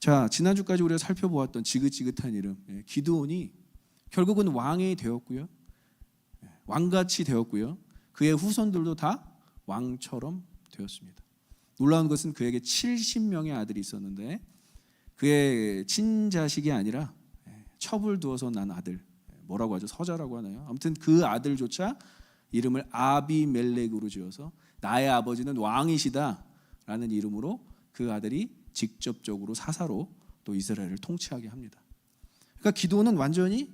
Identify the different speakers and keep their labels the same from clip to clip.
Speaker 1: 자, 지난주까지 우리가 살펴보았던 지긋지긋한 이름, 기드온이 결국은 왕이 되었고요. 왕같이 되었고요. 그의 후손들도 다 왕처럼 되었습니다. 놀라운 것은 그에게 70명의 아들이 있었는데 그의 친자식이 아니라 첩을 두어서 난 아들, 뭐라고 하죠? 서자라고 하나요? 아무튼 그 아들조차 이름을 아비멜렉으로 지어서 나의 아버지는 왕이시다라는 이름으로 그 아들이 직접적으로 사사로 또 이스라엘을 통치하게 합니다. 그러니까 기드온은 완전히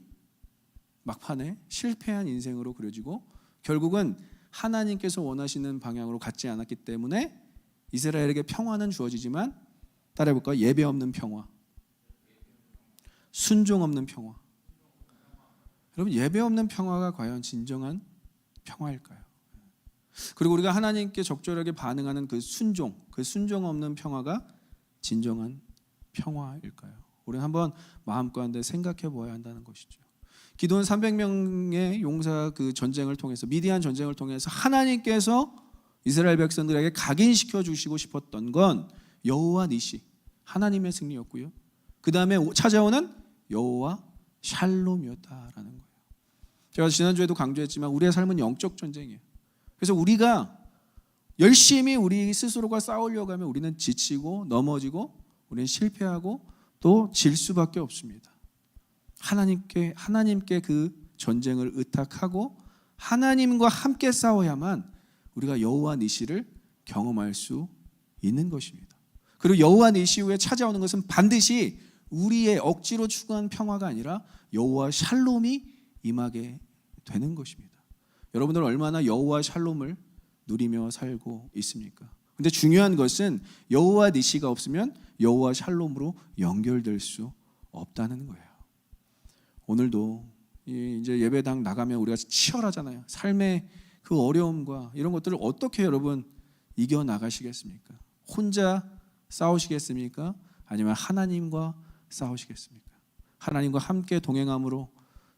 Speaker 1: 막판에 실패한 인생으로 그려지고 결국은 하나님께서 원하시는 방향으로 갔지 않았기 때문에 이스라엘에게 평화는 주어지지만 따라해볼까요? 예배 없는 평화, 순종 없는 평화. 여러분, 예배 없는 평화가 과연 진정한 평화일까요? 그리고 우리가 하나님께 적절하게 반응하는 그 순종 없는 평화가 진정한 평화일까요? 우리는 한번 마음 가운데 생각해 보아야 한다는 것이죠. 기드온 300명의 용사 그 전쟁을 통해서, 미디안 전쟁을 통해서 하나님께서 이스라엘 백성들에게 각인시켜 주시고 싶었던 건 여호와 니시, 하나님의 승리였고요. 그 다음에 찾아오는 여호와 샬롬이었다라는 거예요. 제가 지난주에도 강조했지만 우리의 삶은 영적 전쟁이에요. 그래서 우리가 열심히 우리 스스로가 싸우려고 하면 우리는 지치고 넘어지고 우리는 실패하고 또 질 수밖에 없습니다. 하나님께 그 전쟁을 의탁하고 하나님과 함께 싸워야만 우리가 여호와 니시를 경험할 수 있는 것입니다. 그리고 여호와 니시 후에 찾아오는 것은 반드시 우리의 억지로 추구한 평화가 아니라 여호와 샬롬이 임하게 되는 것입니다. 여러분들은 얼마나 여호와 샬롬을 누리며 살고 있습니까? 근데 중요한 것은 여호와 니시가 없으면 여호와 샬롬으로 연결될 수 없다는 거예요. 오늘도 이제 예배당 나가면 우리가 치열하잖아요. 삶의 그 어려움과 이런 것들을 어떻게 여러분 이겨 나가시겠습니까? 혼자 싸우시겠습니까? 아니면 하나님과 싸우시겠습니까? 하나님과 함께 동행함으로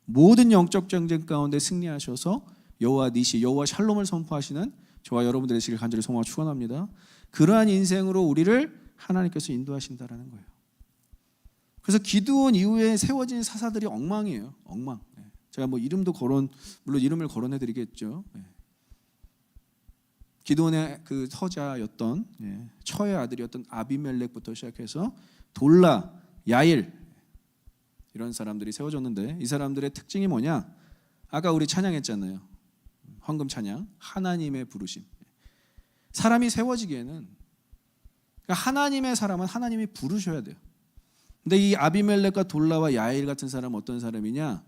Speaker 1: 모든 영적 전쟁 가운데 승리하셔서 여호와 니시, 여호와 샬롬을 선포하시는 저와 여러분들의 되시길 간절히 소망하고 축원합니다. 그러한 인생으로 우리를 하나님께서 인도하신다라는 거예요. 그래서 기드온 이후에 세워진 사사들이 엉망이에요. 엉망. 제가 뭐 물론 이름을 거론해드리겠죠. 기드온의 그 서자였던 처의 아들이었던 아비멜렉부터 시작해서 돌라, 야일 이런 사람들이 세워졌는데 이 사람들의 특징이 뭐냐? 아까 우리 찬양했잖아요. 황금 찬양, 하나님의 부르심. 사람이 세워지기에는 그러니까 하나님의 사람은 하나님이 부르셔야 돼요. 근데 이 아비멜렉과 돌라와 야일 같은 사람은 어떤 사람이냐?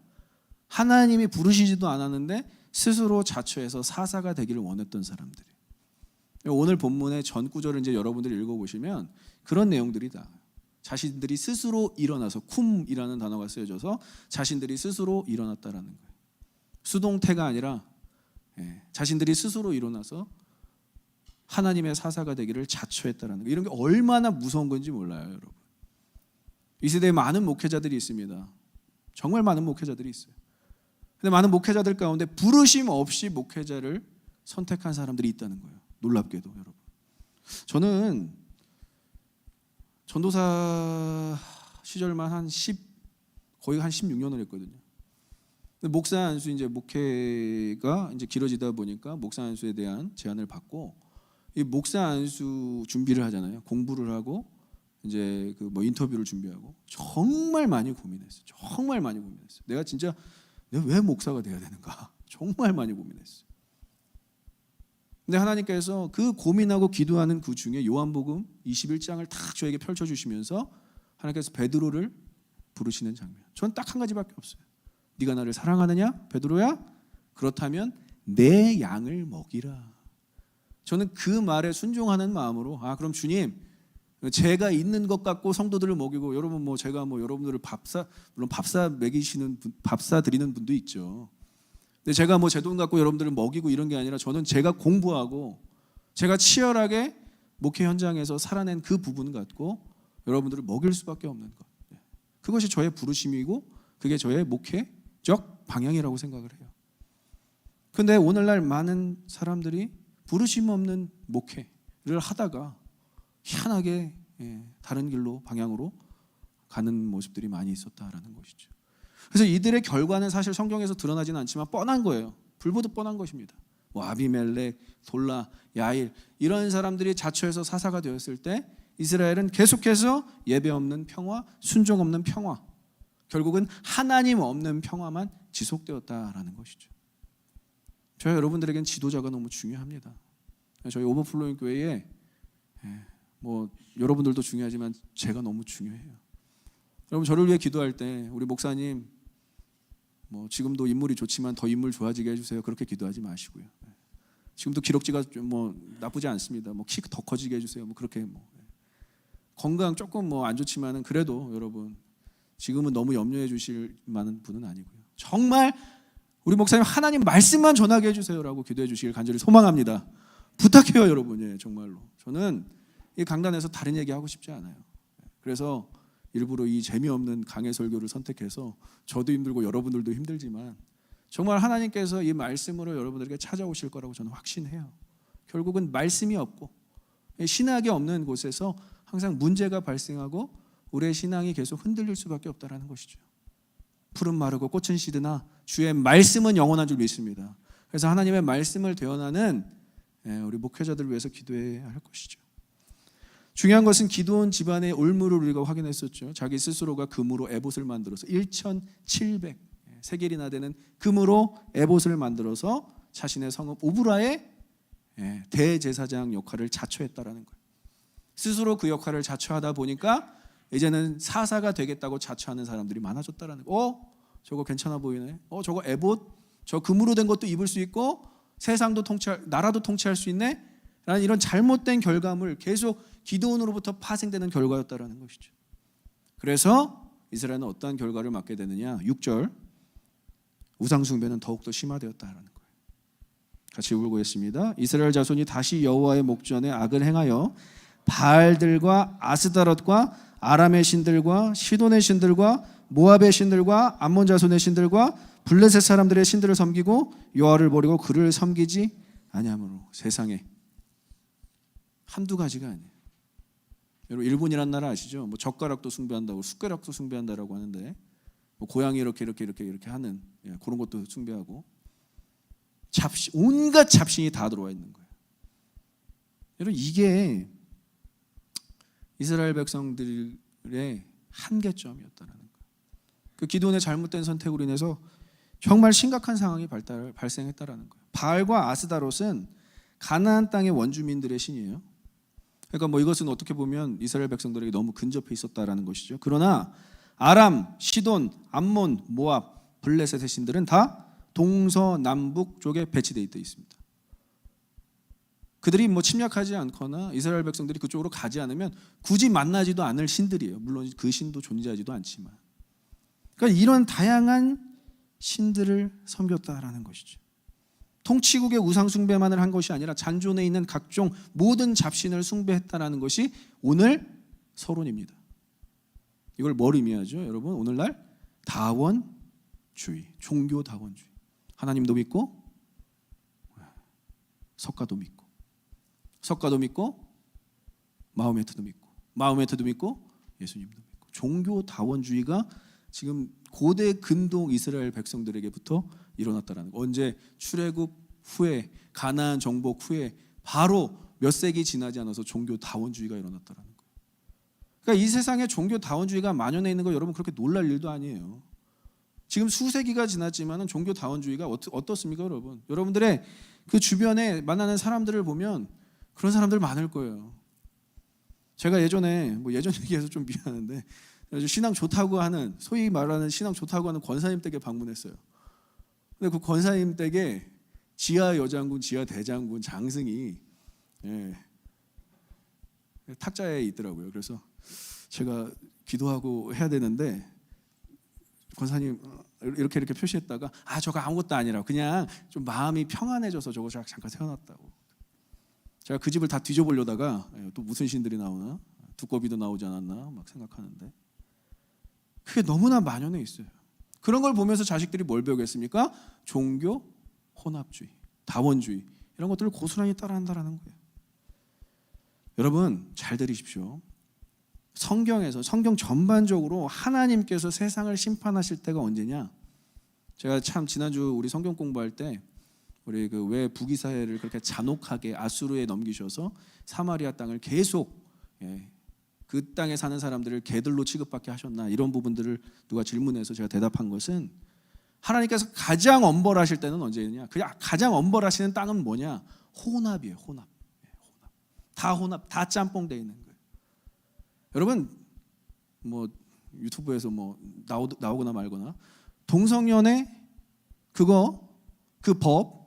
Speaker 1: 하나님이 부르시지도 않았는데 스스로 자처해서 사사가 되기를 원했던 사람들이. 오늘 본문의 전 구절을 이제 여러분들이 읽어보시면 그런 내용들이다. 자신들이 스스로 일어나서 쿰이라는 단어가 쓰여져서 자신들이 스스로 일어났다라는 거예요. 수동태가 아니라 자신들이 스스로 일어나서 하나님의 사사가 되기를 자처했다라는 거예요. 이런 게 얼마나 무서운 건지 몰라요, 여러분. 이 시대에 많은 목회자들이 있습니다. 정말 많은 목회자들이 있어요. 근데 많은 목회자들 가운데 부르심 없이 목회자를 선택한 사람들이 있다는 거예요. 놀랍게도 여러분. 저는 전도사 시절만 거의 한 16년을 했거든요. 근데 목사 안수 이제 목회가 이제 길어지다 보니까 목사 안수에 대한 제안을 받고 이 목사 안수 준비를 하잖아요. 공부를 하고 이제 그 뭐 인터뷰를 준비하고 정말 많이 고민했어요. 정말 많이 고민했어요. 내가 왜 목사가 돼야 되는가? 정말 많이 고민했어요. 근데 하나님께서 그 고민하고 기도하는 그 중에 요한복음 21장을 딱 저에게 펼쳐주시면서 하나님께서 베드로를 부르시는 장면. 전 딱 한 가지밖에 없어요. 네가 나를 사랑하느냐? 베드로야? 그렇다면 내 양을 먹이라. 저는 그 말에 순종하는 마음으로 그럼 주님 제가 있는 것 갖고 성도들을 먹이고 여러분 제가 여러분들을 밥사 드리는 분도 있죠. 근데 제가 제 돈 갖고 여러분들을 먹이고 이런 게 아니라 저는 제가 공부하고 제가 치열하게 목회 현장에서 살아낸 그 부분 갖고 여러분들을 먹일 수밖에 없는 것. 그것이 저의 부르심이고 그게 저의 목회적 방향이라고 생각을 해요. 근데 오늘날 많은 사람들이 부르심 없는 목회를 하다가 희한하게 다른 길로 방향으로 가는 모습들이 많이 있었다라는 것이죠. 그래서 이들의 결과는 사실 성경에서 드러나지는 않지만 뻔한 거예요. 불보듯 뻔한 것입니다. 뭐 아비멜렉, 돌라, 야일 이런 사람들이 자초해서 사사가 되었을 때 이스라엘은 계속해서 예배 없는 평화, 순종 없는 평화, 결국은 하나님 없는 평화만 지속되었다라는 것이죠. 저희 여러분들에겐 지도자가 너무 중요합니다. 저희 오버플로잉 교회에 뭐 여러분들도 중요하지만 제가 너무 중요해요. 여러분 저를 위해 기도할 때 우리 목사님 뭐 지금도 인물이 좋지만 더 인물 좋아지게 해주세요. 그렇게 기도하지 마시고요. 지금도 기록지가 좀 뭐 나쁘지 않습니다. 뭐 키 더 커지게 해주세요. 뭐 그렇게 뭐 건강 조금 뭐 안 좋지만은 그래도 여러분 지금은 너무 염려해 주실 만한 분은 아니고요. 정말 우리 목사님 하나님 말씀만 전하게 해주세요라고 기도해 주시길 간절히 소망합니다. 부탁해요 여러분. 예, 정말로 저는 이 강단에서 다른 얘기하고 싶지 않아요. 그래서 일부러 이 재미없는 강해 설교를 선택해서 저도 힘들고 여러분들도 힘들지만 정말 하나님께서 이 말씀으로 여러분들에게 찾아오실 거라고 저는 확신해요. 결국은 말씀이 없고 신학이 없는 곳에서 항상 문제가 발생하고 우리의 신앙이 계속 흔들릴 수밖에 없다는 것이죠. 풀은 마르고 꽃은 시드나 주의 말씀은 영원한 줄 믿습니다. 그래서 하나님의 말씀을 되어나는 우리 목회자들을 위해서 기도해야 할 것이죠. 중요한 것은 기드온 집안의 올무를 우리가 확인했었죠. 자기 스스로가 금으로 에봇을 만들어서 1,700 세겔이나 되는 금으로 에봇을 만들어서 자신의 성읍 오브라의 대제사장 역할을 자처했다라는 거예요. 스스로 그 역할을 자처하다 보니까 이제는 사사가 되겠다고 자처하는 사람들이 많아졌다라는 거예요. 저거 괜찮아 보이네. 저거 에봇, 저 금으로 된 것도 입을 수 있고 세상도 나라도 통치할 수 있네. 라는 이런 잘못된 결과물 계속 기드온으로부터 파생되는 결과였다라는 것이죠. 그래서 이스라엘은 어떠한 결과를 맞게 되느냐? 6절 우상 숭배는 더욱더 심화되었다라는 거예요. 같이 읽어보겠습니다. 이스라엘 자손이 다시 여호와의 목전에 악을 행하여 바알들과 아스다롯과 아람의 신들과 시돈의 신들과 모압의 신들과 암몬 자손의 신들과 블레셋 사람들의 신들을 섬기고 여호와를 버리고 그를 섬기지 아니하므로. 세상에 한두 가지가 아니에요. 여러분 일본이란 나라 아시죠? 뭐 젓가락도 숭배한다고 숟가락도 숭배한다라고 하는데 뭐 고양이 이렇게 하는 그런 것도 숭배하고 온갖 잡신이 다 들어와 있는 거예요. 여러분 이게 이스라엘 백성들의 한계점이었다는 거예요. 그 기드온의 잘못된 선택으로 인해서 정말 심각한 상황이 발생했다라는 거예요. 바알과 아스다롯은 가나안 땅의 원주민들의 신이에요. 그러니까 뭐 이것은 어떻게 보면 이스라엘 백성들에게 너무 근접해 있었다라는 것이죠. 그러나 아람, 시돈, 암몬, 모압, 블레셋의 신들은 다 동서남북 쪽에 배치되어 있습니다. 그들이 뭐 침략하지 않거나 이스라엘 백성들이 그쪽으로 가지 않으면 굳이 만나지도 않을 신들이에요. 물론 그 신도 존재하지도 않지만. 그러니까 이런 다양한 신들을 섬겼다라는 것이죠. 통치국의 우상 숭배만을 한 것이 아니라 잔존에 있는 각종 모든 잡신을 숭배했다라는 것이 오늘 서론입니다. 이걸 뭘 의미하죠? 여러분 오늘날 다원주의, 종교 다원주의. 하나님도 믿고 석가도 믿고 마호메트도 믿고 예수님도 믿고. 종교 다원주의가 지금 고대 근동 이스라엘 백성들에게부터 일어났다라는 거. 언제 출애굽 후에 가나안 정복 후에 바로 몇 세기 지나지 않아서 종교 다원주의가 일어났다라는 거예요. 그러니까 이 세상에 종교 다원주의가 만연해 있는 거 여러분 그렇게 놀랄 일도 아니에요. 지금 수세기가 지났지만은 종교 다원주의가 어떻습니까, 여러분? 여러분들의 그 주변에 만나는 사람들을 보면 그런 사람들 많을 거예요. 제가 예전에 예전 얘기해서 좀 미안한데 신앙 좋다고 하는 소위 말하는 신앙 좋다고 하는 권사님 댁에 방문했어요. 근데 그 권사님 댁에 지하 여장군, 지하 대장군, 장승이 탁자에 있더라고요. 그래서 제가 기도하고 해야 되는데 권사님 이렇게 표시했다가 저거 아무것도 아니라 그냥 좀 마음이 평안해져서 저거 잠깐 세워놨다고. 제가 그 집을 다 뒤져보려다가 또 무슨 신들이 나오나 두꺼비도 나오지 않았나 막 생각하는데 그게 너무나 만연해 있어요. 그런 걸 보면서 자식들이 뭘 배우겠습니까? 종교 혼합주의, 다원주의 이런 것들을 고스란히 따라한다는 거예요. 여러분 잘 들으십시오. 성경에서 성경 전반적으로 하나님께서 세상을 심판하실 때가 언제냐? 제가 참 지난주 우리 성경 공부할 때 우리 그 왜 북이스라엘을 그렇게 잔혹하게 아수르에 넘기셔서 사마리아 땅을 계속 그 땅에 사는 사람들을 개들로 취급받게 하셨나 이런 부분들을 누가 질문해서 제가 대답한 것은 하나님께서 가장 엄벌하실 때는 언제냐? 그냥 가장 엄벌하시는 땅은 뭐냐? 혼합이에요. 혼합. 다 혼합, 다 짬뽕돼 있는 거예요. 여러분 뭐 유튜브에서 뭐 나오거나 말거나 동성연애 그 법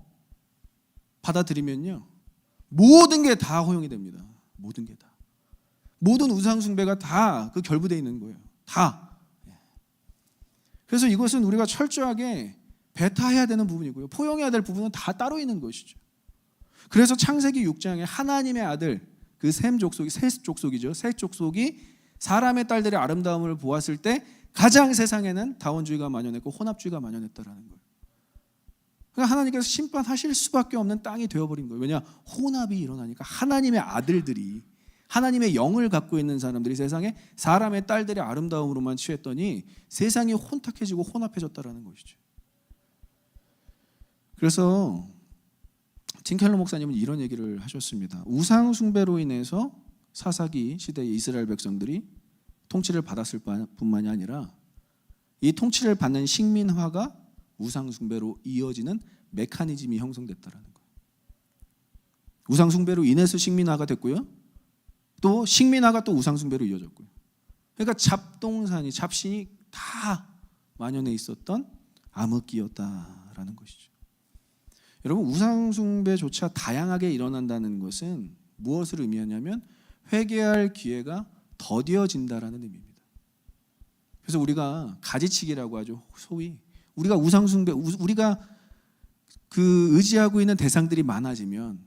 Speaker 1: 받아들이면요 모든 게 다 허용이 됩니다. 모든 게 다. 모든 우상 숭배가 다 그 결부되어 있는 거예요. 다. 그래서 이것은 우리가 철저하게 배타해야 되는 부분이고요. 포용해야 될 부분은 다 따로 있는 것이죠. 그래서 창세기 6장에 하나님의 아들 그 셈 족속이 셋 족속이죠. 셋 족속이 사람의 딸들의 아름다움을 보았을 때 가장 세상에는 다원주의가 만연했고 혼합주의가 만연했다라는 거예요. 그러니까 하나님께서 심판하실 수밖에 없는 땅이 되어버린 거예요. 왜냐? 혼합이 일어나니까 하나님의 아들들이 하나님의 영을 갖고 있는 사람들이 세상에 사람의 딸들의 아름다움으로만 취했더니 세상이 혼탁해지고 혼합해졌다라는 것이죠. 그래서 팀 켈러 목사님은 이런 얘기를 하셨습니다. 우상 숭배로 인해서 사사기 시대의 이스라엘 백성들이 통치를 받았을 뿐만이 아니라 이 통치를 받는 식민화가 우상 숭배로 이어지는 메커니즘이 형성됐다라는 거예요. 우상 숭배로 인해서 식민화가 됐고요. 또 식민화가 또 우상 숭배로 이어졌고요. 그러니까 잡신이 다 만연해 있었던 암흑기였다라는 것이죠. 여러분 우상 숭배조차 다양하게 일어난다는 것은 무엇을 의미하냐면 회개할 기회가 더디어진다라는 의미입니다. 그래서 우리가 가지치기라고 하죠. 소위 우리가 우상 숭배 우리가 그 의지하고 있는 대상들이 많아지면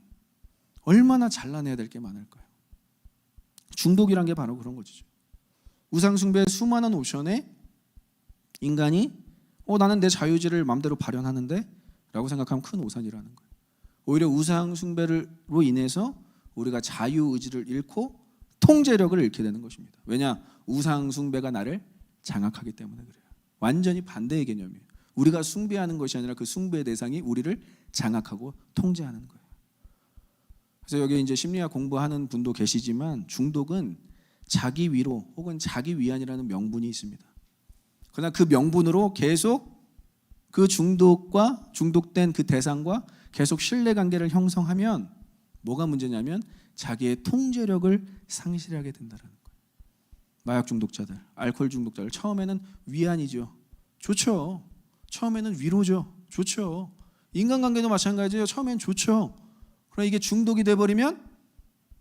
Speaker 1: 얼마나 잘라내야 될 게 많을까요? 중독이란 게 바로 그런 거죠. 우상 숭배의 수많은 옵션에 인간이 나는 내 자유의지를 마음대로 발현하는데 라고 생각하면 큰 오산이라는 거예요. 오히려 우상 숭배로 인해서 우리가 자유의지를 잃고 통제력을 잃게 되는 것입니다. 왜냐? 우상 숭배가 나를 장악하기 때문에 그래요. 완전히 반대의 개념이에요. 우리가 숭배하는 것이 아니라 그 숭배의 대상이 우리를 장악하고 통제하는 거예요. 그래서 여기 이제 심리학 공부하는 분도 계시지만 중독은 자기 위로 혹은 자기 위안이라는 명분이 있습니다. 그러나 그 명분으로 계속 그 중독된 그 대상과 계속 신뢰관계를 형성하면 뭐가 문제냐면 자기의 통제력을 상실하게 된다는 거예요. 마약 중독자들, 알코올 중독자들 처음에는 위안이죠. 좋죠. 처음에는 위로죠. 좋죠. 인간관계도 마찬가지예요. 처음엔 좋죠. 그러나 이게 중독이 돼버리면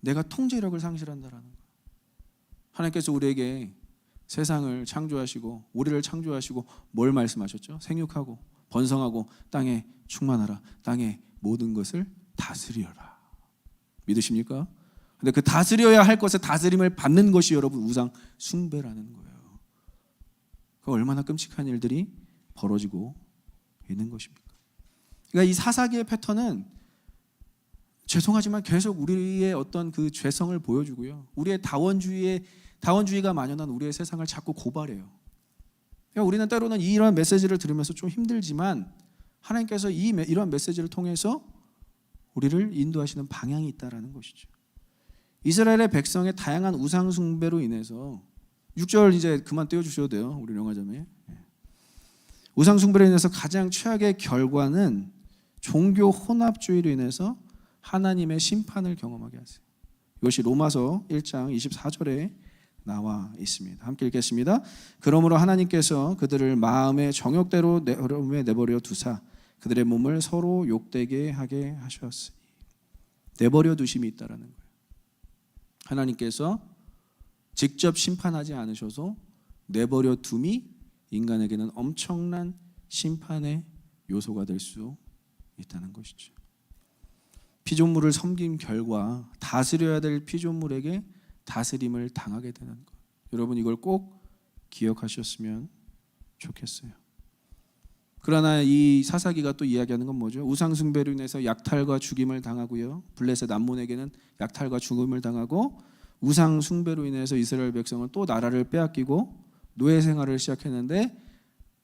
Speaker 1: 내가 통제력을 상실한다는 거예요. 하나님께서 우리에게 세상을 창조하시고 우리를 창조하시고 뭘 말씀하셨죠? 생육하고 번성하고 땅에 충만하라. 땅의 모든 것을 다스려라. 믿으십니까? 근데 그 다스려야 할 것에 다스림을 받는 것이 여러분 우상 숭배라는 거예요. 그 얼마나 끔찍한 일들이 벌어지고 있는 것입니까? 그러니까 이 사사기의 패턴은 죄송하지만 계속 우리의 어떤 그 죄성을 보여주고요. 우리의 다원주의가 만연한 우리의 세상을 자꾸 고발해요. 그러니까 우리는 때로는 이러한 메시지를 들으면서 좀 힘들지만 하나님께서 이러한 메시지를 통해서 우리를 인도하시는 방향이 있다라는 것이죠. 이스라엘의 백성의 다양한 우상 숭배로 인해서 6절 이제 그만 띄워주셔도 돼요. 우리 영화점에. 우상 숭배로 인해서 가장 최악의 결과는 종교 혼합주의로 인해서 하나님의 심판을 경험하게 하세요. 이것이 로마서 1장 24절에 나와 있습니다. 함께 읽겠습니다. 그러므로 하나님께서 그들을 마음의 정욕대로 내버려 두사 그들의 몸을 서로 욕되게 하게 하셨으니 내버려 두심이 있다라는 거예요. 하나님께서 직접 심판하지 않으셔서 내버려 둠이 인간에게는 엄청난 심판의 요소가 될 수 있다는 것이죠. 피조물을 섬긴 결과 다스려야 될 피조물에게 다스림을 당하게 되는 것. 여러분 이걸 꼭 기억하셨으면 좋겠어요. 그러나 이 사사기가 또 이야기하는 건 뭐죠? 우상 숭배로 인해서 약탈과 죽임을 당하고요. 블레셋 암몬에게는 약탈과 죽임을 당하고 우상 숭배로 인해서 이스라엘 백성은 또 나라를 빼앗기고 노예 생활을 시작했는데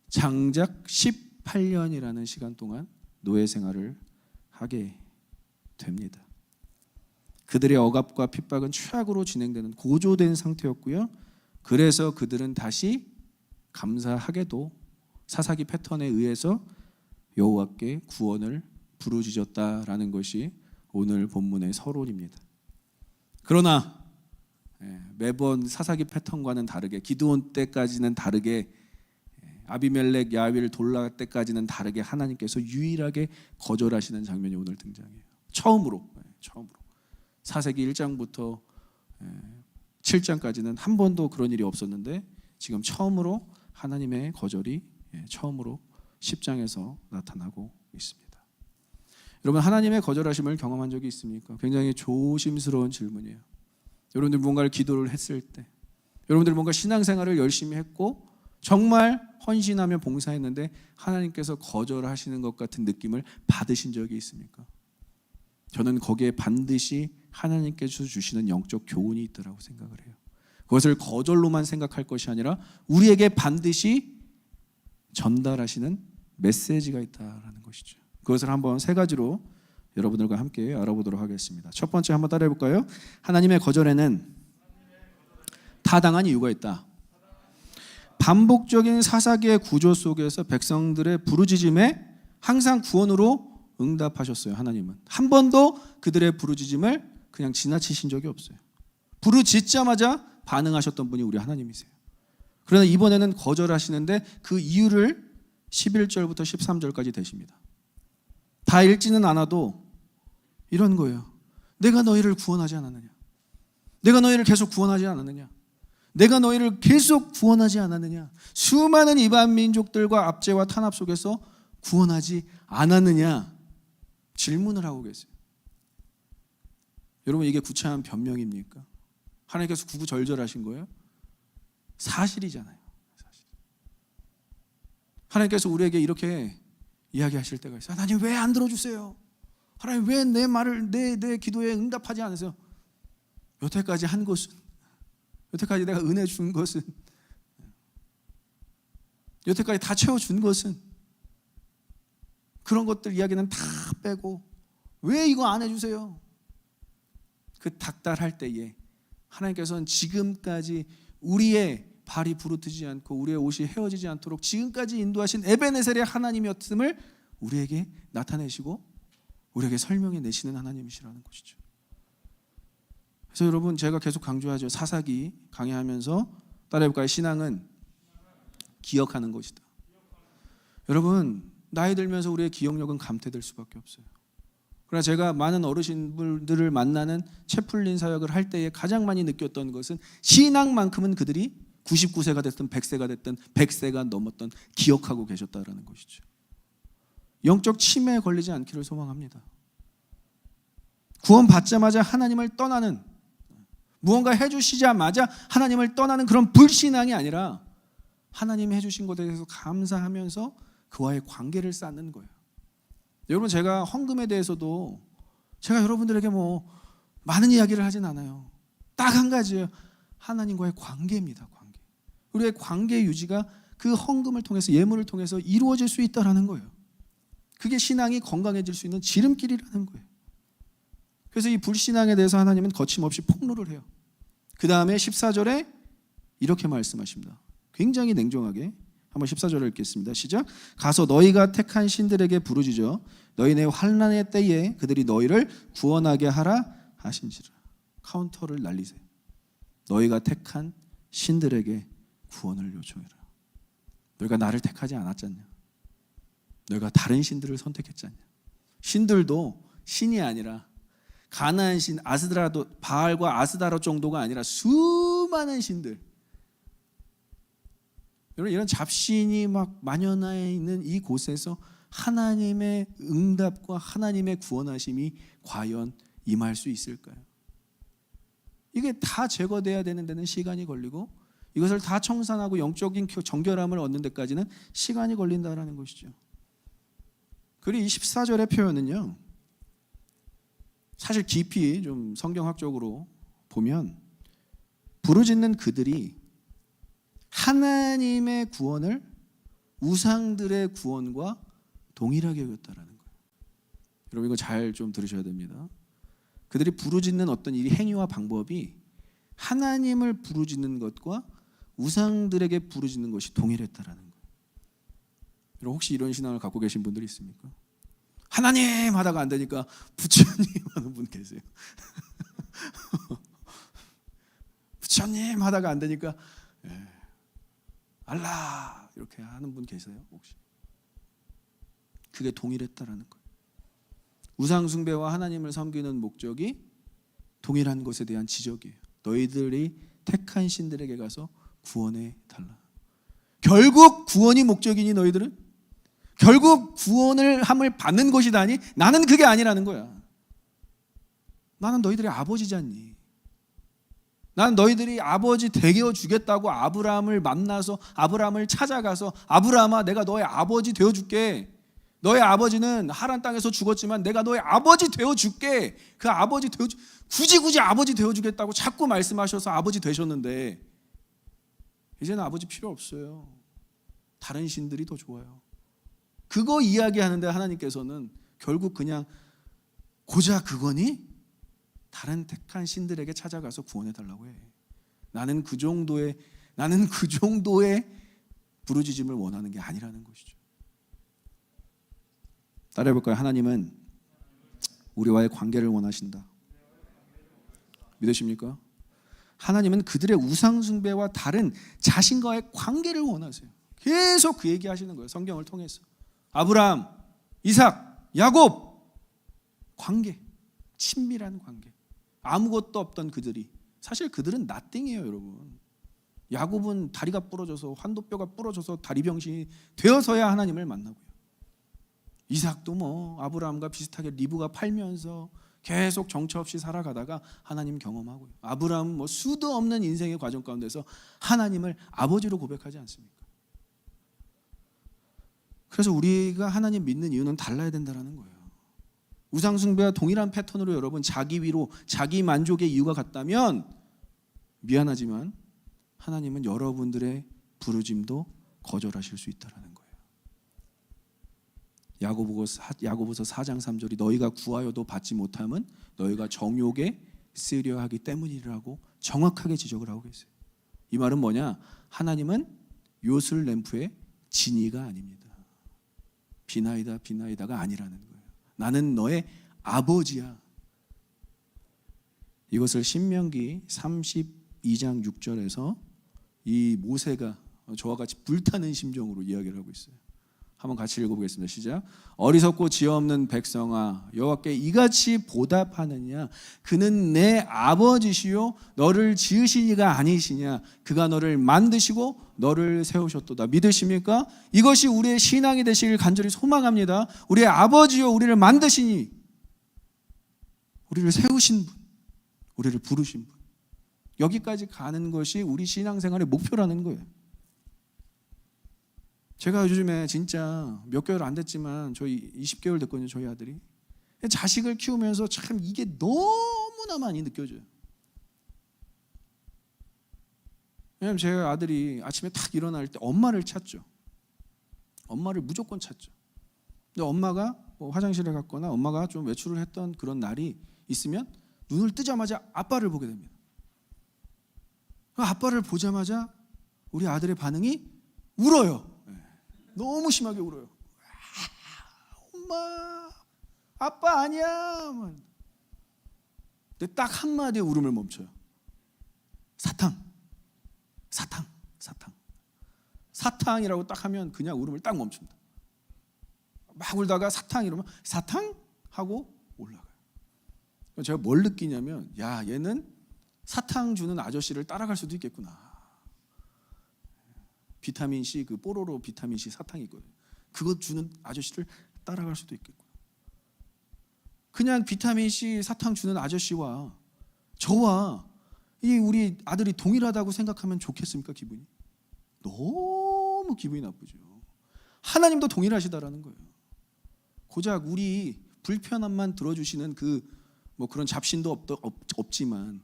Speaker 1: 장작 18년이라는 시간 동안 노예 생활을 하게 됩니다. 그들의 억압과 핍박은 최악으로 진행되는 고조된 상태였고요. 그래서 그들은 다시 감사하게도 사사기 패턴에 의해서 여호와께 구원을 부르짖었다라는 것이 오늘 본문의 서론입니다. 그러나 매번 사사기 패턴과는 다르게 기드온 때까지는 다르게 아비멜렉 야훼를 돌아갈 때까지는 다르게 하나님께서 유일하게 거절하시는 장면이 오늘 등장해요. 처음으로 사사기 1장부터 7장까지는 한 번도 그런 일이 없었는데 지금 처음으로 하나님의 거절이 처음으로 10장에서 나타나고 있습니다. 여러분, 하나님의 거절하심을 경험한 적이 있습니까? 굉장히 조심스러운 질문이에요. 여러분들 뭔가를 기도를 했을 때, 여러분들 뭔가 신앙생활을 열심히 했고 정말 헌신하며 봉사했는데 하나님께서 거절하시는 것 같은 느낌을 받으신 적이 있습니까? 저는 거기에 반드시 하나님께서 주시는 영적 교훈이 있다고 생각을 해요. 그것을 거절로만 생각할 것이 아니라 우리에게 반드시 전달하시는 메시지가 있다는 것이죠. 그것을 한번 세 가지로 여러분들과 함께 알아보도록 하겠습니다. 첫 번째 한번 따라해 볼까요? 하나님의 거절에는 타당한 이유가 있다. 반복적인 사사기의 구조 속에서 백성들의 부르짖음에 항상 구원으로 응답하셨어요. 하나님은 한 번도 그들의 부르짖음을 그냥 지나치신 적이 없어요. 부르짖자마자 반응하셨던 분이 우리 하나님이세요. 그러나 이번에는 거절하시는데 그 이유를 11절부터 13절까지 되십니다. 다 읽지는 않아도 이런 거예요. 내가 너희를 구원하지 않았느냐? 내가 너희를 계속 구원하지 않았느냐? 내가 너희를 계속 구원하지 않았느냐? 수많은 이방 민족들과 압제와 탄압 속에서 구원하지 않았느냐? 질문을 하고 계세요. 여러분, 이게 구차한 변명입니까? 하나님께서 구구절절하신 거예요? 사실이잖아요. 사실. 하나님께서 우리에게 이렇게 이야기하실 때가 있어요. 하나님 왜 안 들어주세요? 하나님 왜 내 말을 내 기도에 응답하지 않으세요? 여태까지 한 것은, 여태까지 내가 은혜 준 것은, 여태까지 다 채워준 것은, 그런 것들 이야기는 다 빼고 왜 이거 안 해주세요? 그 닥달할 때에 하나님께서는 지금까지 우리의 발이 부르트지 않고 우리의 옷이 헤어지지 않도록 지금까지 인도하신 에베네셀의 하나님이었음을 우리에게 나타내시고 우리에게 설명해 내시는 하나님이시라는 것이죠. 그래서 여러분, 제가 계속 강조하죠. 사사기 강의하면서 따라해볼까요? 신앙은 기억하는 것이다. 여러분, 나이 들면서 우리의 기억력은 감퇴될 수밖에 없어요. 그러나 제가 많은 어르신들을 만나는 채플린 사역을 할 때에 가장 많이 느꼈던 것은 신앙만큼은 그들이 99세가 됐든 100세가 됐든 100세가 넘었던 기억하고 계셨다는 것이죠. 영적 치매에 걸리지 않기를 소망합니다. 구원받자마자 하나님을 떠나는, 무언가 해주시자마자 하나님을 떠나는 그런 불신앙이 아니라 하나님이 해주신 것에 대해서 감사하면서 그와의 관계를 쌓는 거예요. 여러분, 제가 헌금에 대해서도 제가 여러분들에게 많은 이야기를 하진 않아요. 딱 한 가지예요. 하나님과의 관계입니다. 관계. 우리의 관계 유지가 그 헌금을 통해서, 예물을 통해서 이루어질 수 있다는 거예요. 그게 신앙이 건강해질 수 있는 지름길이라는 거예요. 그래서 이 불신앙에 대해서 하나님은 거침없이 폭로를 해요. 그 다음에 14절에 이렇게 말씀하십니다. 굉장히 냉정하게 한번 14절을 읽겠습니다. 시작. 가서 너희가 택한 신들에게 부르짖어 너희네 환난의 때에 그들이 너희를 구원하게 하라 하신지라. 카운터를 날리세요. 너희가 택한 신들에게 구원을 요청해라. 너희가 나를 택하지 않았잖냐? 너희가 다른 신들을 선택했잖냐? 신들도 신이 아니라 가나안 신, 아스드라도, 바알과 아스다라 정도가 아니라 수많은 신들, 여러분, 이런 잡신이 막 만연해 있는 이 곳에서 하나님의 응답과 하나님의 구원하심이 과연 임할 수 있을까요? 이게 다 제거돼야 되는 데는 시간이 걸리고 이것을 다 청산하고 영적인 정결함을 얻는 데까지는 시간이 걸린다는 것이죠. 그리고 이 14절의 표현은요, 사실 깊이 좀 성경학적으로 보면 부르짖는 그들이 하나님의 구원을 우상들의 구원과 동일하게 여겼다라는 거예요. 여러분 이거 잘 좀 들으셔야 됩니다. 그들이 부르짖는 어떤 이 행위와 방법이 하나님을 부르짖는 것과 우상들에게 부르짖는 것이 동일했다라는 거예요. 여러분 혹시 이런 신앙을 갖고 계신 분들이 있습니까? 하나님 하다가 안 되니까 부처님 하는 분 계세요. 부처님 하다가 안 되니까 알라 이렇게 하는 분 계세요 혹시? 그게 동일했다라는 거예요. 우상 숭배와 하나님을 섬기는 목적이 동일한 것에 대한 지적이에요. 너희들이 택한 신들에게 가서 구원해 달라. 결국 구원이 목적이니 너희들은? 결국 구원을 함을 받는 것이다니? 나는 그게 아니라는 거야. 나는 너희들의 아버지잖니. 난 너희들이 아버지 되게 주겠다고 아브라함을 만나서 아브라함을 찾아가서 아브라함아 내가 너의 아버지 되어줄게. 너의 아버지는 하란 땅에서 죽었지만 내가 너의 아버지 되어줄게. 그 아버지 굳이 아버지 되어주겠다고 자꾸 말씀하셔서 아버지 되셨는데 이제는 아버지 필요 없어요. 다른 신들이 더 좋아요. 그거 이야기하는데 하나님께서는 결국 그냥 고작 그거니? 다른 택한 신들에게 찾아가서 구원해달라고 해. 나는 그 정도의 부르짖음을 원하는 게 아니라는 것이죠. 따라해볼까요? 하나님은 우리와의 관계를 원하신다. 믿으십니까? 하나님은 그들의 우상 숭배와 다른 자신과의 관계를 원하세요. 계속 그 얘기하시는 거예요. 성경을 통해서. 아브라함, 이삭, 야곱 관계, 친밀한 관계. 아무것도 없던 그들이 사실 그들은 nothing이에요, 여러분. 야곱은 다리가 부러져서 환도뼈가 부러져서 다리 병신이 되어서야 하나님을 만나고요. 이삭도 뭐 아브라함과 비슷하게 리브가 팔면서 계속 정처 없이 살아가다가 하나님 경험하고요. 아브라함은 뭐 수도 없는 인생의 과정 가운데서 하나님을 아버지로 고백하지 않습니까? 그래서 우리가 하나님 믿는 이유는 달라야 된다는 거예요. 우상숭배와 동일한 패턴으로 여러분 자기 위로 자기 만족의 이유가 같다면 미안하지만 하나님은 여러분들의 부르짐도 거절하실 수 있다는 거예요. 야고보서 4장 3절이 너희가 구하여도 받지 못함은 너희가 정욕에 쓰려 하기 때문이라고 정확하게 지적을 하고 계세요. 이 말은 뭐냐? 하나님은 요술 램프의 진이가 아닙니다. 비나이다가 아니라는 거예요. 나는 너의 아버지야. 이것을 신명기 32장 6절에서 이 모세가 저와 같이 불타는 심정으로 이야기를 하고 있어요. 한번 같이 읽어보겠습니다. 시작. 어리석고 지혜 없는 백성아 여호와께 이같이 보답하느냐? 그는 내 아버지시요 너를 지으신 이가 아니시냐? 그가 너를 만드시고 너를 세우셨도다. 믿으십니까? 이것이 우리의 신앙이 되시길 간절히 소망합니다. 우리의 아버지요 우리를 만드시니 우리를 세우신 분, 우리를 부르신 분. 여기까지 가는 것이 우리 신앙생활의 목표라는 거예요. 제가 요즘에 진짜 몇 개월 안 됐지만 저희 20개월 됐거든요. 저희 아들이 자식을 키우면서 참 이게 너무나 많이 느껴져요. 왜냐하면 제 아들이 아침에 딱 일어날 때 엄마를 찾죠. 엄마를 무조건 찾죠. 근데 엄마가 뭐 화장실에 갔거나 엄마가 좀 외출을 했던 그런 날이 있으면 눈을 뜨자마자 아빠를 보게 됩니다. 아빠를 보자마자 우리 아들의 반응이 울어요. 너무 심하게 울어요. 엄마, 아빠 아니야. 근데 딱 한마디에 울음을 멈춰요. 사탕이라고 딱 하면 그냥 울음을 딱 멈춘다. 막 울다가 사탕 이러면 사탕? 하고 올라가요. 제가 뭘 느끼냐면 야 얘는 사탕 주는 아저씨를 따라갈 수도 있겠구나. 비타민C 그 뽀로로 비타민C 사탕이 있거든요. 그거 주는 아저씨를 따라갈 수도 있겠구나. 그냥 비타민C 사탕 주는 아저씨와 저와 이 우리 아들이 동일하다고 생각하면 좋겠습니까? 기분이 너무 기분이 나쁘죠. 하나님도 동일하시다라는 거예요. 고작 우리 불편함만 들어주시는 그 뭐 그런 잡신도 없지만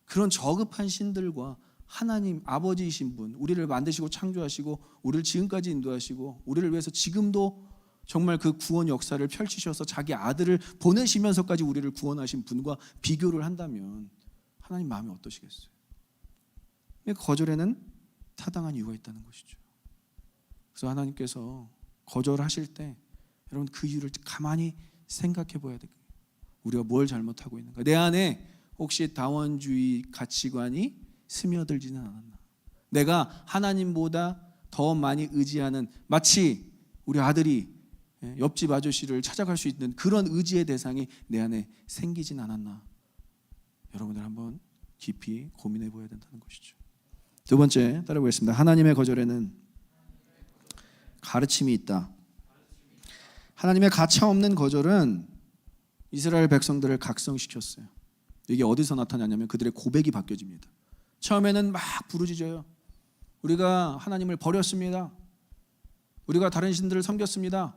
Speaker 1: 그런 저급한 신들과 하나님 아버지이신 분, 우리를 만드시고 창조하시고 우리를 지금까지 인도하시고 우리를 위해서 지금도 정말 그 구원 역사를 펼치셔서 자기 아들을 보내시면서까지 우리를 구원하신 분과 비교를 한다면 하나님 마음이 어떠시겠어요? 거절에는 타당한 이유가 있다는 것이죠. 그래서 하나님께서 거절하실 때 여러분 그 이유를 가만히 생각해 봐야 돼요. 우리가 뭘 잘못하고 있는가? 내 안에 혹시 다원주의 가치관이 스며들지는 않았나? 내가 하나님보다 더 많이 의지하는, 마치 우리 아들이 옆집 아저씨를 찾아갈 수 있는 그런 의지의 대상이 내 안에 생기진 않았나? 여러분들 한번 깊이 고민해 보아야 된다는 것이죠. 두 번째 따라보겠습니다. 하나님의 거절에는 가르침이 있다. 하나님의 가차없는 거절은 이스라엘 백성들을 각성시켰어요. 이게 어디서 나타나냐면 그들의 고백이 바뀌어집니다. 처음에는 막 부르짖어요. 우리가 하나님을 버렸습니다. 우리가 다른 신들을 섬겼습니다.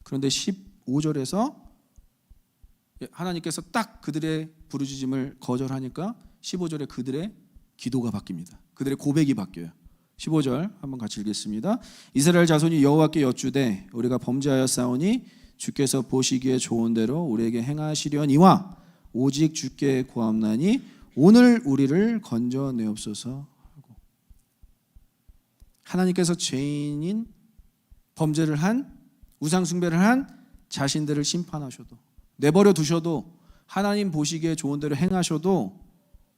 Speaker 1: 그런데 15절에서 하나님께서 딱 그들의 부르짖음을 거절하니까 15절에 그들의 기도가 바뀝니다. 그들의 고백이 바뀌어요. 15절 한번 같이 읽겠습니다. 이스라엘 자손이 여호와께 여쭈되 우리가 범죄하였사오니 주께서 보시기에 좋은 대로 우리에게 행하시려니와 오직 주께 구함나니 오늘 우리를 건져내옵소서 하고, 하나님께서 죄인인 범죄를 한, 우상 숭배를 한 자신들을 심판하셔도, 내버려 두셔도, 하나님 보시기에 좋은 대로 행하셔도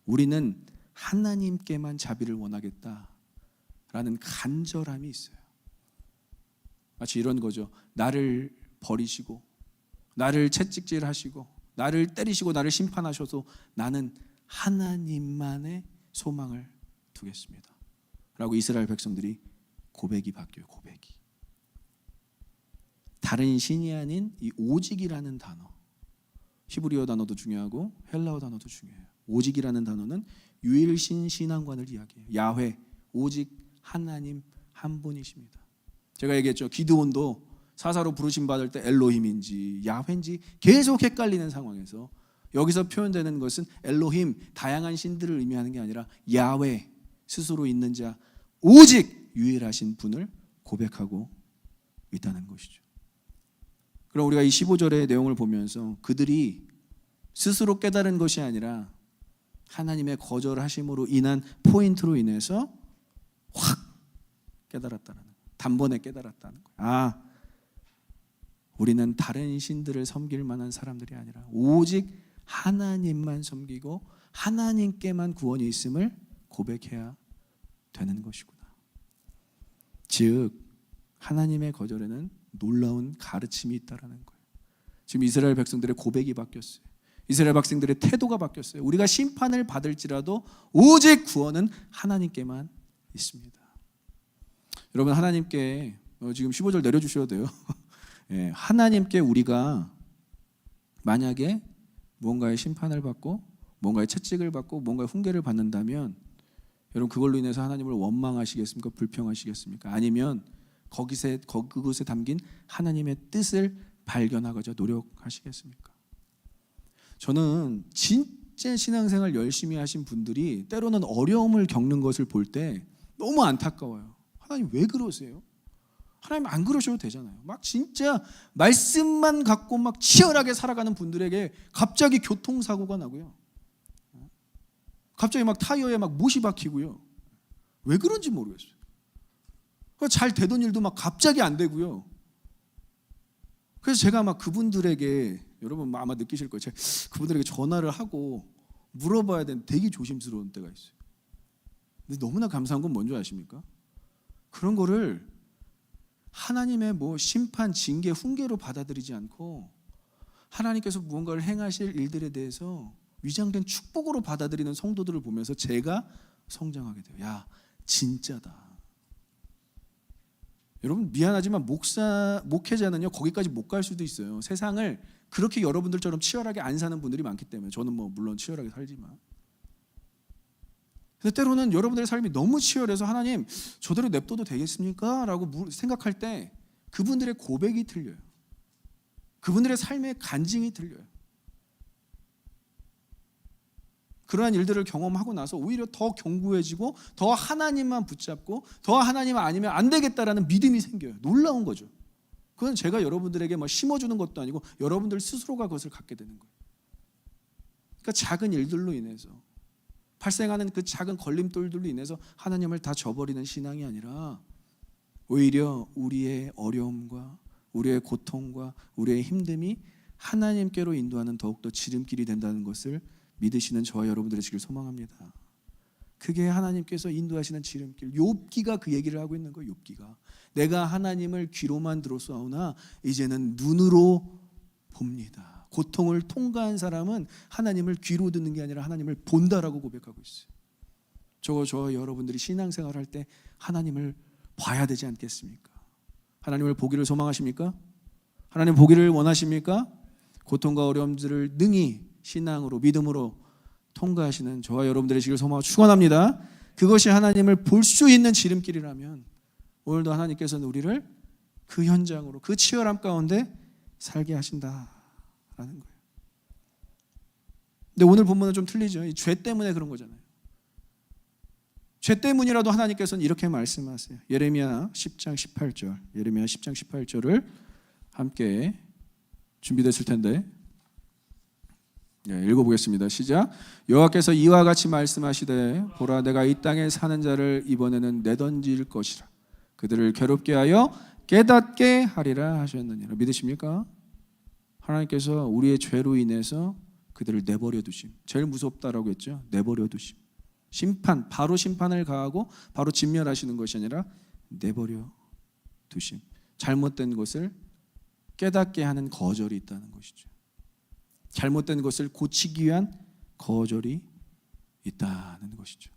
Speaker 1: 우리는 하나님께만 자비를 원하겠다라는 간절함이 있어요. 마치 이런 거죠. 나를 버리시고 나를 채찍질하시고 나를 때리시고 나를 심판하셔도 나는 하나님만의 소망을 두겠습니다 라고 이스라엘 백성들이 고백이 바뀌어요. 고백이. 다른 신이 아닌 이 오직이라는 단어, 히브리어 단어도 중요하고 헬라어 단어도 중요해요. 오직이라는 단어는 유일신 신앙관을 이야기해요. 야훼, 오직 하나님 한 분이십니다. 제가 얘기했죠. 기드온도 사사로 부르심 받을 때 엘로힘인지 야훼인지 계속 헷갈리는 상황에서 여기서 표현되는 것은 엘로힘, 다양한 신들을 의미하는 게 아니라 야훼, 스스로 있는 자, 오직 유일하신 분을 고백하고 있다는 것이죠. 그럼 우리가 이 15절의 내용을 보면서 그들이 스스로 깨달은 것이 아니라 하나님의 거절하심으로 인한 포인트로 인해서 확 깨달았다는 거예요. 단번에 깨달았다는 거예요. 우리는 다른 신들을 섬길 만한 사람들이 아니라 오직 하나님만 섬기고 하나님께만 구원이 있음을 고백해야 되는 것이구나. 즉 하나님의 거절에는 놀라운 가르침이 있다라는 거예요. 지금 이스라엘 백성들의 고백이 바뀌었어요. 이스라엘 백성들의 태도가 바뀌었어요. 우리가 심판을 받을지라도 오직 구원은 하나님께만 있습니다. 여러분 하나님께 지금 15절 내려주셔도 돼요. 하나님께 우리가 만약에 무언가의 심판을 받고 뭔가의 채찍을 받고 뭔가의 훈계를 받는다면 여러분 그걸로 인해서 하나님을 원망하시겠습니까? 불평하시겠습니까? 아니면 그곳에 담긴 하나님의 뜻을 발견하고자 노력하시겠습니까? 저는 진짜 신앙생활 열심히 하신 분들이 때로는 어려움을 겪는 것을 볼 때 너무 안타까워요. 하나님 왜 그러세요? 하나님 안 그러셔도 되잖아요. 막 진짜 말씀만 갖고 막 치열하게 살아가는 분들에게 갑자기 교통사고가 나고요. 갑자기 막 타이어에 막 못이 박히고요. 왜 그런지 모르겠어요. 잘 되던 일도 막 갑자기 안 되고요. 그래서 제가 막 그분들에게, 여러분 아마 느끼실 거예요. 제가 그분들에게 전화를 하고 물어봐야 되는 되게 조심스러운 때가 있어요. 근데 너무나 감사한 건 뭔지 아십니까? 그런 거를 하나님의 심판, 징계, 훈계로 받아들이지 않고 하나님께서 무언가를 행하실 일들에 대해서 위장된 축복으로 받아들이는 성도들을 보면서 제가 성장하게 돼요. 야, 진짜다. 여러분 미안하지만 목회자는요 거기까지 못 갈 수도 있어요. 세상을 그렇게 여러분들처럼 치열하게 안 사는 분들이 많기 때문에. 저는 물론 치열하게 살지만, 근데 때로는 여러분들의 삶이 너무 치열해서 하나님 저대로 냅둬도 되겠습니까? 라고 생각할 때 그분들의 고백이 틀려요. 그분들의 삶의 간증이 틀려요. 그러한 일들을 경험하고 나서 오히려 더 견고해지고 더 하나님만 붙잡고 더 하나님 아니면 안 되겠다라는 믿음이 생겨요. 놀라운 거죠. 그건 제가 여러분들에게 뭐 심어주는 것도 아니고 여러분들 스스로가 그것을 갖게 되는 거예요. 그러니까 작은 일들로 인해서 발생하는 그 작은 걸림돌들로 인해서 하나님을 다 저버리는 신앙이 아니라 오히려 우리의 어려움과 우리의 고통과 우리의 힘듦이 하나님께로 인도하는 더욱더 지름길이 된다는 것을 믿으시는 저와 여러분들이 되시길 소망합니다. 그게 하나님께서 인도하시는 지름길. 욥기가 그 얘기를 하고 있는 거예요. 욥기가 내가 하나님을 귀로만 들었사오나 이제는 눈으로 봅니다. 고통을 통과한 사람은 하나님을 귀로 듣는 게 아니라 하나님을 본다라고 고백하고 있어요. 저와 여러분들이 신앙생활 할 때 하나님을 봐야 되지 않겠습니까? 하나님을 보기를 소망하십니까? 하나님 보기를 원하십니까? 고통과 어려움들을 능히 신앙으로 믿음으로 통과하시는 저와 여러분들의 되시길 소망하고 축원합니다. 그것이 하나님을 볼 수 있는 지름길이라면 오늘도 하나님께서는 우리를 그 현장으로 그 치열함 가운데 살게 하신다라는 거예요. 근데 오늘 본문은 좀 틀리죠. 이 죄 때문에 그런 거잖아요. 죄 때문이라도 하나님께서는 이렇게 말씀하세요. 예레미야 10장 18절. 예레미야 10장 18절을 함께 준비됐을 텐데 읽어보겠습니다. 시작. 여호와께서 이와 같이 말씀하시되 보라 내가 이 땅에 사는 자를 이번에는 내던질 것이라 그들을 괴롭게 하여 깨닫게 하리라 하셨느니라. 믿으십니까? 하나님께서 우리의 죄로 인해서 그들을 내버려 두심. 제일 무섭다라고 했죠. 내버려 두심. 심판, 바로 심판을 가하고 바로 진멸하시는 것이 아니라 내버려 두심. 잘못된 것을 깨닫게 하는 거절이 있다는 것이죠. 잘못된 것을 고치기 위한 거절이 있다는 것이죠.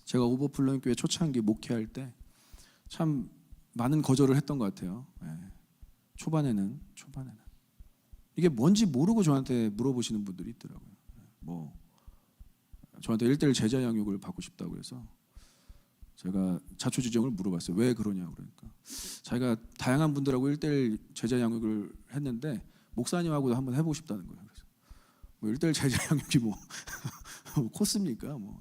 Speaker 1: 제가 오버플로잉 교회 초창기 목회할 때 참 많은 거절을 했던 것 같아요. 초반에는 이게 뭔지 모르고 저한테 물어보시는 분들이 있더라고요. 뭐 저한테 1:1 제자 양육을 받고 싶다고 해서 제가 자초지종을 물어봤어요. 왜 그러냐고. 그러니까 자기가 다양한 분들하고 1:1 제자 양육을 했는데 목사님하고도 한번 해보고 싶다는 거예요. 그래서 뭐 1:1 제자 양육이 뭐 코스입니까? 뭐.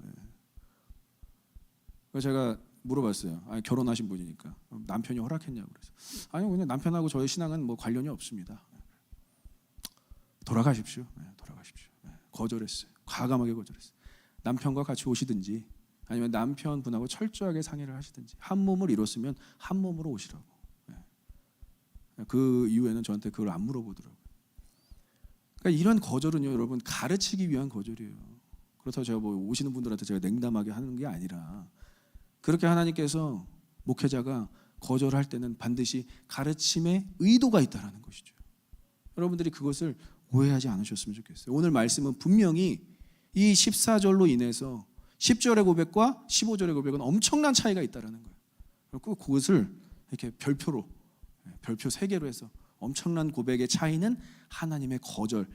Speaker 1: 그래서 제가 물어봤어요. 아니, 결혼하신 분이니까 남편이 허락했냐고. 그래서 아니요, 그냥 남편하고 저의 신앙은 뭐 관련이 없습니다. 돌아가십시오. 돌아가십시오. 거절했어요. 과감하게 거절했어요. 남편과 같이 오시든지 아니면 남편분하고 철저하게 상의를 하시든지 한 몸을 이뤘으면 한 몸으로 오시라고. 그 이후에는 저한테 그걸 안 물어보더라고요. 그러니까 이런 거절은요, 여러분 가르치기 위한 거절이에요. 그렇다고 제가 뭐 오시는 분들한테 제가 냉담하게 하는 게 아니라 그렇게 하나님께서 목회자가 거절할 때는 반드시 가르침의 의도가 있다라는 것이죠. 여러분들이 그것을 오해하지 않으셨으면 좋겠어요. 오늘 말씀은 분명히 이 14절로 인해서 10절의 고백과 15절의 고백은 엄청난 차이가 있다라는 거예요. 그것을 이렇게 별표 3개로 해서 엄청난 고백의 차이는 하나님의 거절에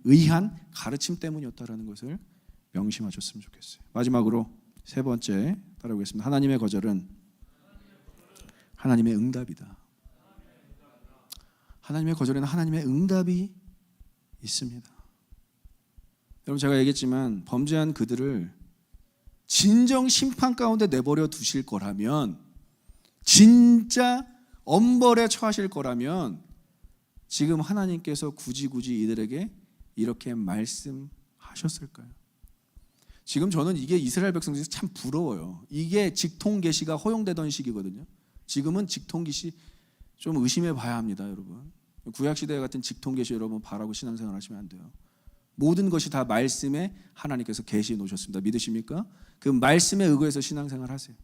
Speaker 1: 의한 가르침 때문이었다라는 것을 명심하셨으면 좋겠어요. 마지막으로 세 번째 따라오겠습니다. 하나님의 거절은 하나님의 응답이다. 하나님의 거절에는 하나님의 응답이 있습니다. 여러분 제가 얘기했지만 범죄한 그들을 진정 심판 가운데 내버려 두실 거라면 진짜 엄벌에 처하실 거라면 지금 하나님께서 굳이 이들에게 이렇게 말씀하셨을까요? 지금 저는 이게 이스라엘 백성 중에서 참 부러워요. 이게 직통 계시가 허용되던 시기거든요. 지금은 직통 계시 좀 의심해 봐야 합니다, 여러분. 구약 시대 같은 직통 계시 여러분 바라고 신앙생활 하시면 안 돼요. 모든 것이 다 말씀에 하나님께서 계시해 놓으셨습니다. 믿으십니까? 그 말씀에 의거해서 신앙생활 하세요.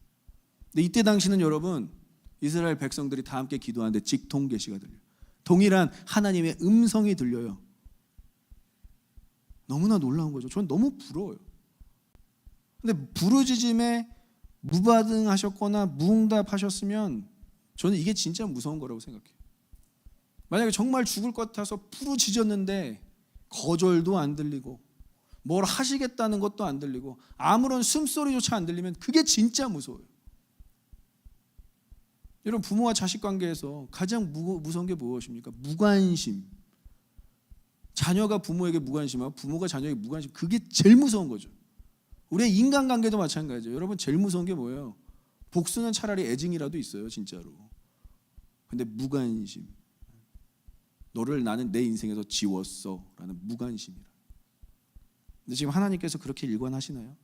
Speaker 1: 근데 이때 당시는 여러분 이스라엘 백성들이 다 함께 기도하는데 직통 계시가 들려요. 동일한 하나님의 음성이 들려요. 너무나 놀라운 거죠. 저는 너무 부러워요. 근데 부르짖음에 무반응하셨거나 무응답하셨으면 저는 이게 진짜 무서운 거라고 생각해요. 만약에 정말 죽을 것 같아서 부르짖었는데 거절도 안 들리고 뭘 하시겠다는 것도 안 들리고 아무런 숨소리조차 안 들리면 그게 진짜 무서워요. 여러분 부모와 자식 관계에서 가장 무서운 게 무엇입니까? 무관심. 자녀가 부모에게 무관심하고 부모가 자녀에게 무관심, 그게 제일 무서운 거죠. 우리의 인간관계도 마찬가지예요. 여러분 제일 무서운 게 뭐예요? 복수는 차라리 애증이라도 있어요, 진짜로. 근데 무관심, 너를 나는 내 인생에서 지웠어 라는 무관심이라. 근데 지금 하나님께서 그렇게 일관하시나요?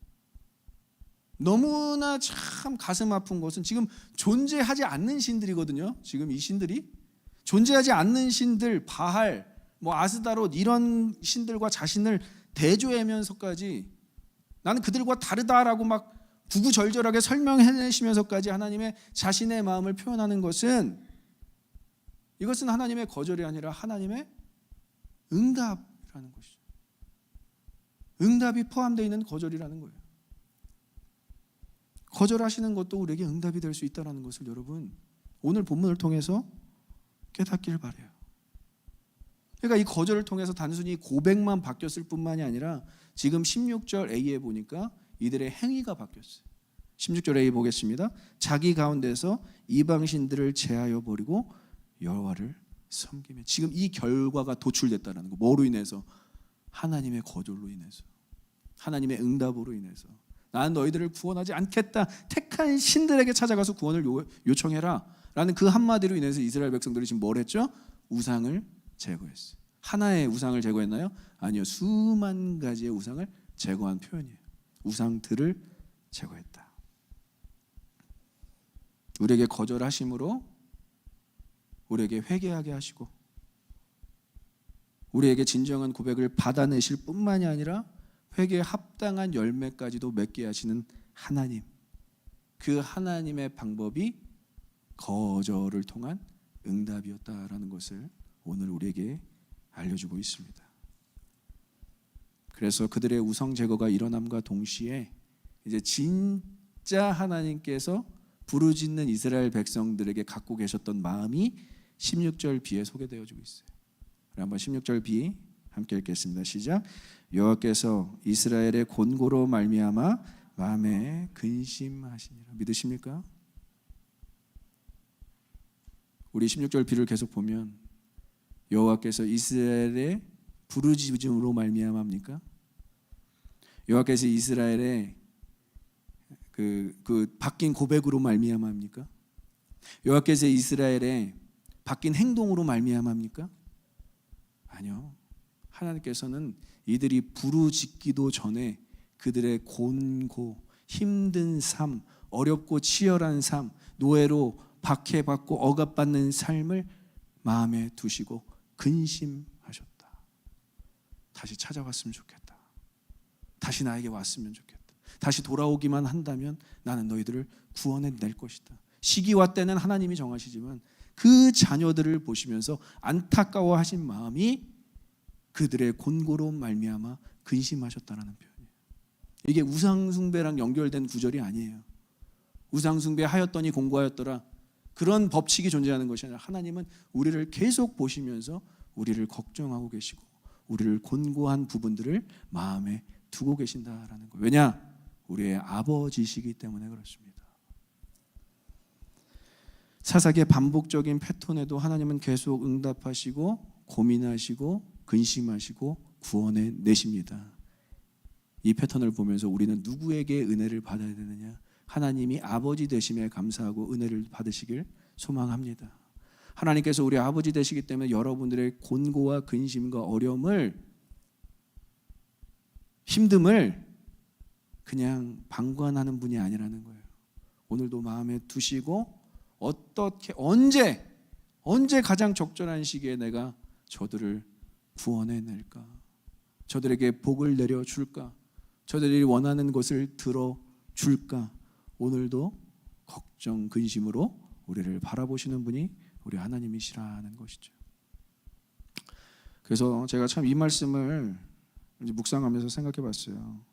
Speaker 1: 너무나 참 가슴 아픈 것은 지금 존재하지 않는 신들이거든요. 지금 이 신들이 존재하지 않는 신들, 바할, 아스다롯 이런 신들과 자신을 대조하면서까지 나는 그들과 다르다라고 막 구구절절하게 설명해내시면서까지 하나님의 자신의 마음을 표현하는 것은, 이것은 하나님의 거절이 아니라 하나님의 응답이라는 것이죠. 응답이 포함되어 있는 거절이라는 거예요. 거절하시는 것도 우리에게 응답이 될 수 있다는 것을 여러분 오늘 본문을 통해서 깨닫기를 바라요. 그러니까 이 거절을 통해서 단순히 고백만 바뀌었을 뿐만이 아니라 지금 16절 A에 보니까 이들의 행위가 바뀌었어요. 16절 A 보겠습니다. 자기 가운데서 이방신들을 제하여 버리고 여호와를 섬기며. 지금 이 결과가 도출됐다는 거. 뭐로 인해서? 하나님의 거절로 인해서, 하나님의 응답으로 인해서. 나는 너희들을 구원하지 않겠다, 택한 신들에게 찾아가서 구원을 요청해라 라는 그 한마디로 인해서 이스라엘 백성들이 지금 뭘 했죠? 우상을 제거했어요. 하나의 우상을 제거했나요? 아니요, 수만 가지의 우상을 제거한 표현이에요. 우상들을 제거했다. 우리에게 거절하심으로 우리에게 회개하게 하시고 우리에게 진정한 고백을 받아내실 뿐만이 아니라 회개에 합당한 열매까지도 맺게 하시는 하나님, 그 하나님의 방법이 거절을 통한 응답이었다라는 것을 오늘 우리에게 알려주고 있습니다. 그래서 그들의 우상 제거가 일어남과 동시에 이제 진짜 하나님께서 부르짖는 이스라엘 백성들에게 갖고 계셨던 마음이 16절 B에 소개되어지고 있어요. 한번 16절 B 함께 읽겠습니다. 시작. 여호와께서 이스라엘의 곤고로 말미암아 마음에 근심하시니라. 믿으십니까? 우리 16절 B를 계속 보면 여호와께서 이스라엘의 부르짖음으로 말미암합니까? 여호와께서 이스라엘의 그 바뀐 고백으로 말미암합니까? 여호와께서 이스라엘의 바뀐 행동으로 말미암합니까? 아니요. 하나님께서는 이들이 부르짖기도 전에 그들의 곤고, 힘든 삶, 어렵고 치열한 삶, 노예로 박해받고 억압받는 삶을 마음에 두시고 근심하셨다. 다시 찾아왔으면 좋겠다. 다시 나에게 왔으면 좋겠다. 다시 돌아오기만 한다면 나는 너희들을 구원해낼 것이다. 시기와 때는 하나님이 정하시지만 그 자녀들을 보시면서 안타까워하신 마음이 그들의 곤고로 말미암아 근심하셨다라는 표현이에요. 이게 우상숭배랑 연결된 구절이 아니에요. 우상숭배 하였더니 공고하였더라, 그런 법칙이 존재하는 것이 아니라 하나님은 우리를 계속 보시면서 우리를 걱정하고 계시고 우리를 곤고한 부분들을 마음에 두고 계신다라는 거예요. 왜냐? 우리의 아버지시기 때문에 그렇습니다. 사사기의 반복적인 패턴에도 하나님은 계속 응답하시고 고민하시고 근심하시고 구원해 내십니다. 이 패턴을 보면서 우리는 누구에게 은혜를 받아야 되느냐? 하나님이 아버지 되심에 감사하고 은혜를 받으시길 소망합니다. 하나님께서 우리 아버지 되시기 때문에 여러분들의 곤고와 근심과 어려움을, 힘듦을 그냥 방관하는 분이 아니라는 거예요. 오늘도 마음에 두시고 어떻게 언제 가장 적절한 시기에 내가 저들을 구원해낼까? 저들에게 복을 내려줄까? 저들이 원하는 것을 들어줄까? 오늘도 걱정, 근심으로 우리를 바라보시는 분이 우리 하나님이시라는 것이죠. 그래서 제가 참 이 말씀을 묵상하면서 생각해 봤어요.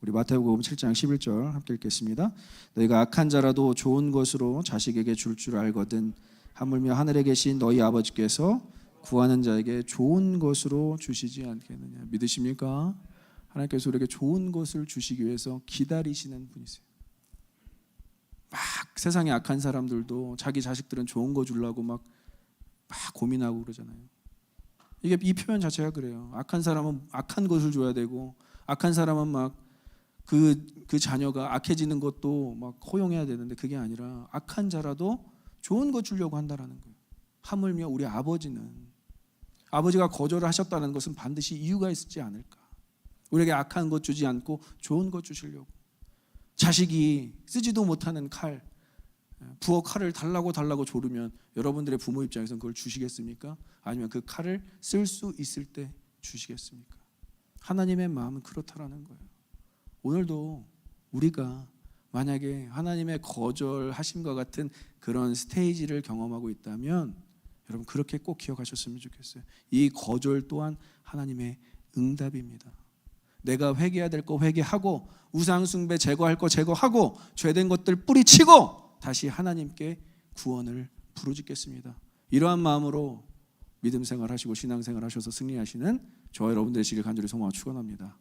Speaker 1: 우리 마태복음 7장 11절 함께 읽겠습니다. 너희가 악한 자라도 좋은 것으로 자식에게 줄 알거든 하물며 하늘에 계신 너희 아버지께서 구하는 자에게 좋은 것으로 주시지 않겠느냐. 믿으십니까? 하나님께서 우리에게 좋은 것을 주시기 위해서 기다리시는 분이세요. 막 세상에 악한 사람들도 자기 자식들은 좋은 거 주려고 막 고민하고 그러잖아요. 이게 이 표현 자체가 그래요. 악한 사람은 악한 것을 줘야 되고, 악한 사람은 막 그 자녀가 악해지는 것도 막 허용해야 되는데, 그게 아니라 악한 자라도 좋은 것 주려고 한다라는 거예요. 하물며 우리 아버지가 거절을 하셨다는 것은 반드시 이유가 있지 않을까. 우리에게 악한 것 주지 않고 좋은 것 주시려고. 자식이 쓰지도 못하는 칼, 부엌 칼을 달라고 조르면 여러분들의 부모 입장에서는 그걸 주시겠습니까? 아니면 그 칼을 쓸 수 있을 때 주시겠습니까? 하나님의 마음은 그렇다라는 거예요. 오늘도 우리가 만약에 하나님의 거절하심과 같은 그런 스테이지를 경험하고 있다면 여러분 그렇게 꼭 기억하셨으면 좋겠어요. 이 거절 또한 하나님의 응답입니다. 내가 회개해야 될 거 회개하고, 우상 숭배 제거할 거 제거하고, 죄된 것들 뿌리치고 다시 하나님께 구원을 부르짖겠습니다. 이러한 마음으로 믿음 생활하시고 신앙 생활하셔서 승리하시는 저와 여러분 되시길 간절히 소망하고 축원합니다.